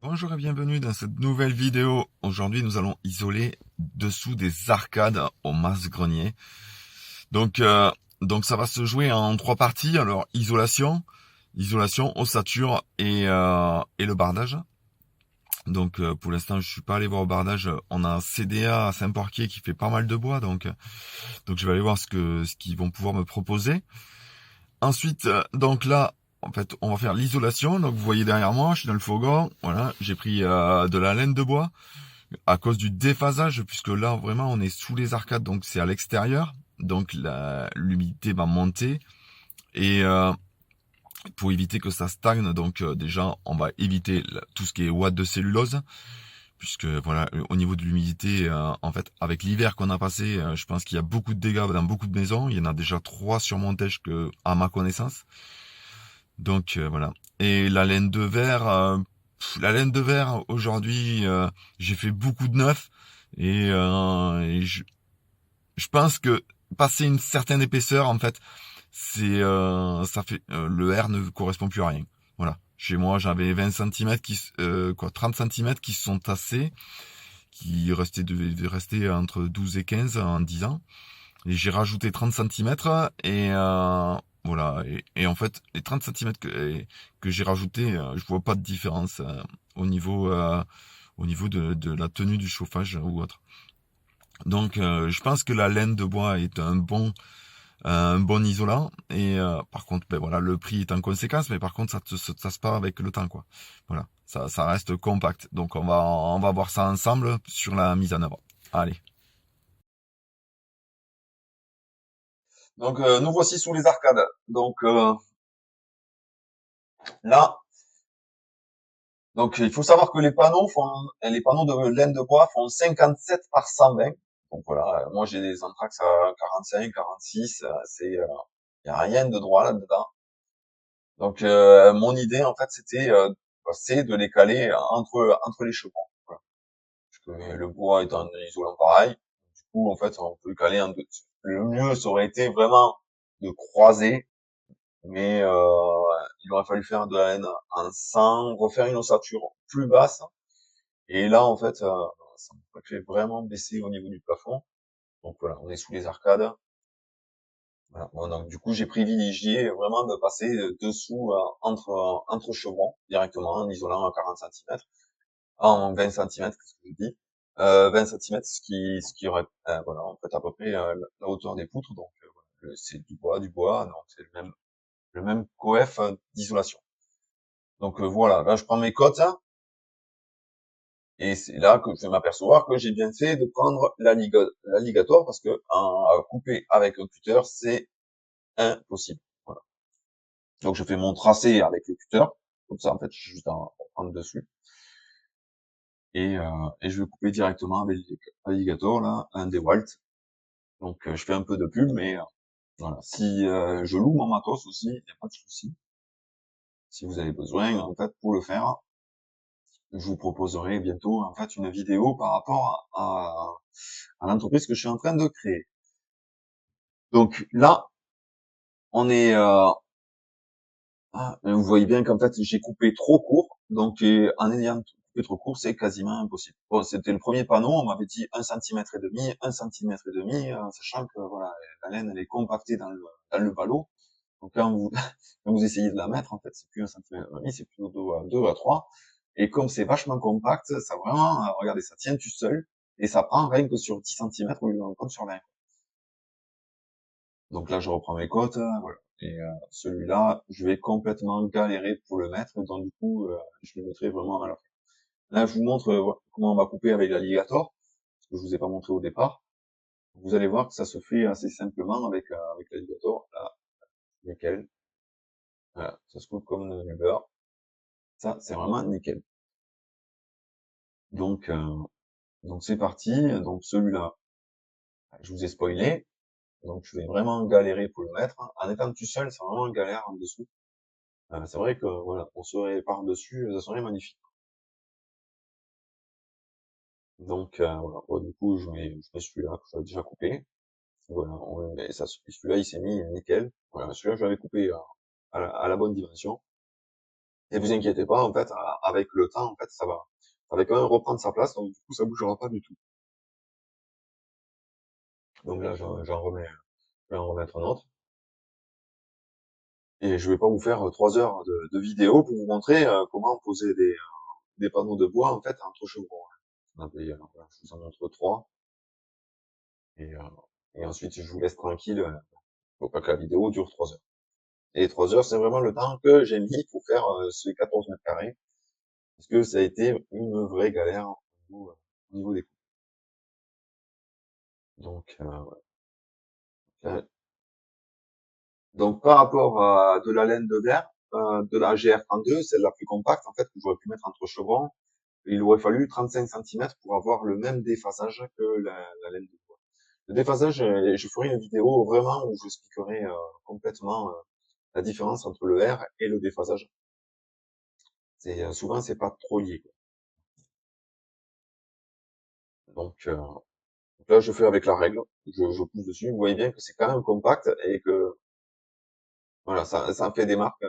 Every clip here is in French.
Bonjour et bienvenue dans cette nouvelle vidéo. Aujourd'hui, nous allons isoler dessous des arcades au Mas-Grenier. Donc, euh, donc ça va se jouer en trois parties. Alors, isolation, ossature et le bardage. Pour l'instant, je suis pas allé voir au bardage. On a un CDA à Saint-Porquier qui fait pas mal de bois, donc je vais aller voir ce qu'ils vont pouvoir me proposer. Ensuite, donc là, en fait, on va faire l'isolation. Donc vous voyez derrière moi, je suis dans le fourgon. Voilà, j'ai pris de la laine de bois à cause du déphasage, puisque là vraiment on est sous les arcades, donc c'est à l'extérieur. Donc l'humidité va monter et pour éviter que ça stagne, déjà on va éviter tout ce qui est ouate de cellulose, puisque voilà au niveau de l'humidité, en fait avec l'hiver qu'on a passé, je pense qu'il y a beaucoup de dégâts dans beaucoup de maisons. Il y en a déjà 3 sur Montège que à ma connaissance. Voilà. Et la laine de verre aujourd'hui, j'ai fait beaucoup de neuf et je pense que passer une certaine épaisseur, en fait, ça fait le R ne correspond plus à rien. Voilà. Chez moi, j'avais 20 centimètres 30 centimètres qui se sont tassés, qui devaient rester entre 12 et 15 en 10 ans. Et j'ai rajouté 30 centimètres et voilà. Et en fait, les 30 centimètres que j'ai rajouté, je vois pas de différence au niveau de la tenue du chauffage ou autre. Je pense que la laine de bois est un bon isolant. Et par contre, ben voilà, le prix est en conséquence, mais par contre, ça se part avec le temps, quoi. Voilà, ça reste compact. Donc on va voir ça ensemble sur la mise en œuvre. Allez. Nous voici sous les arcades. Là, il faut savoir que les panneaux de laine de bois font 57 par 120. Donc voilà, moi j'ai des Anthrax à 45, 46, y a rien de droit là-dedans. Mon idée en fait c'est de les caler entre les chevrons. Voilà. Parce que le bois est un isolant pareil. Du coup, en fait, on peut le caler en deux. Le mieux, ça aurait été vraiment de croiser, mais il aurait fallu faire de la laine en 100, refaire une ossature plus basse. Et là, en fait, ça me fait vraiment baisser au niveau du plafond. Donc voilà, on est sous les arcades. Voilà. Bon, donc du coup, j'ai privilégié vraiment de passer dessous entre chevrons directement en isolant à 40 centimètres, en 20 centimètres, qu'est-ce que je dis 20 centimètres, ce qui aurait voilà, en fait à peu près la hauteur des poutres. Voilà, c'est du bois, donc c'est le même coef d'isolation. Voilà, là je prends mes cotes hein, et c'est là que je vais m'apercevoir que j'ai bien fait de prendre l'alligator parce que à couper avec un cutter, c'est impossible. Voilà. Donc je fais mon tracé avec le cutter, comme ça en fait j'ai juste à prendre dessus et je vais couper directement avec l'alligator là, un DeWalt. Je fais un peu de pub, mais voilà. Si je loue mon matos aussi, il n'y a pas de souci. Si vous avez besoin, en fait, pour le faire, je vous proposerai bientôt en fait une vidéo par rapport à l'entreprise que je suis en train de créer. Donc là, on est vous voyez bien qu'en fait j'ai coupé trop court, en ayant coupé trop court, c'est quasiment impossible. Bon, c'était le premier panneau, on m'avait dit 1 cm et demi, 1 cm et demi, sachant que voilà, la laine elle est compactée dans le ballot. Donc quand vous essayez de la mettre, en fait, c'est plus 1 cm et demi, c'est plutôt 2 à 3. Et comme c'est vachement compact, ça vraiment, regardez, ça tient tout seul, et ça prend rien que sur 10 centimètres au lieu d'en prendre sur 20. Donc là, je reprends mes cotes, voilà. Et celui-là, je vais complètement galérer pour le mettre, donc du coup, je le mettrai vraiment à la fin. Là, je vous montre voilà, comment on va couper avec l'alligator, ce que je vous ai pas montré au départ. Vous allez voir que ça se fait assez simplement avec l'alligator. Là, nickel. Voilà, ça se coupe comme du beurre. Ça, c'est vraiment nickel. Donc, euh, donc c'est parti. Donc celui-là, je vous ai spoilé. Donc je vais vraiment galérer pour le mettre. En étant tout seul, c'est vraiment une galère en dessous. C'est vrai que voilà, on serait par-dessus, ça serait magnifique. Voilà. Bon, du coup, je mets celui-là que j'ai déjà coupé. Voilà, et celui-là, il s'est mis nickel. Voilà, celui-là, je l'avais coupé à la bonne dimension. Et vous inquiétez pas, en fait, avec le temps, en fait, ça va quand même reprendre sa place, donc du coup, ça bougera pas du tout. Donc là, je vais en remettre un autre. Et je vais pas vous faire 3 heures de vidéo pour vous montrer comment poser des panneaux de bois, en fait, entre chevrons. Alors, voilà, je vous en montre 3. Et, euh, et ensuite, je vous laisse tranquille. Faut pas que la vidéo dure 3 heures. Et 3 heures, c'est vraiment le temps que j'ai mis pour faire ces 14 mètres carrés. Parce que ça a été une vraie galère au niveau des coûts. Donc, ouais. Donc, par rapport à de la laine de verre, de la GR32, c'est la plus compacte, en fait, que j'aurais pu mettre entre chevrons, il aurait fallu 35 centimètres pour avoir le même déphasage que la laine de bois. Le déphasage, je ferai une vidéo vraiment où j'expliquerai complètement la différence entre le R et le déphasage. Souvent, c'est pas trop lié, quoi. Donc là, je fais avec la règle. Je pousse dessus. Vous voyez bien que c'est quand même compact et que voilà, ça fait des marques.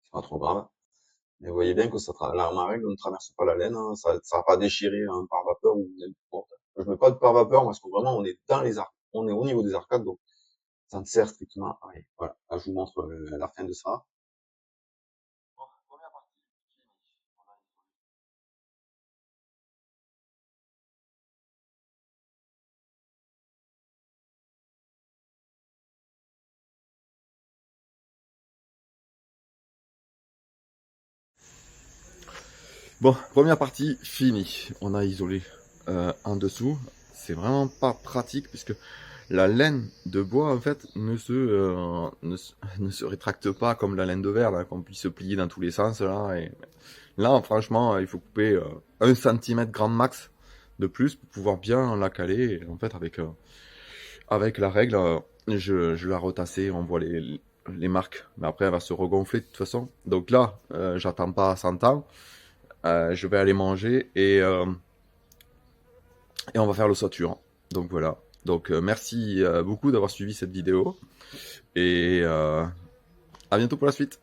C'est pas trop grave. Mais vous voyez bien que ma règle ne traverse pas la laine. Hein. Ça va pas déchirer un pare-vapeur ou n'importe. Je mets pas de pare-vapeur parce que vraiment, on est dans les arcs. On est au niveau des arcades, donc ça ne sert strictement à rien. Voilà. Là, je vous montre la fin de ça. Bon, première partie finie. On a isolé en dessous. C'est vraiment pas pratique puisque la laine de bois en fait ne se rétracte pas comme la laine de verre là, qu'on puisse se plier dans tous les sens là. Et là, franchement, il faut couper 1 cm grand max de plus pour pouvoir bien la caler. Et en fait, avec la règle, je la retassais, on voit les marques. Mais après, elle va se regonfler de toute façon. Donc là, j'attends pas 100 ans. Je vais aller manger et on va faire l'ossature. Donc voilà. Donc merci beaucoup d'avoir suivi cette vidéo et à bientôt pour la suite.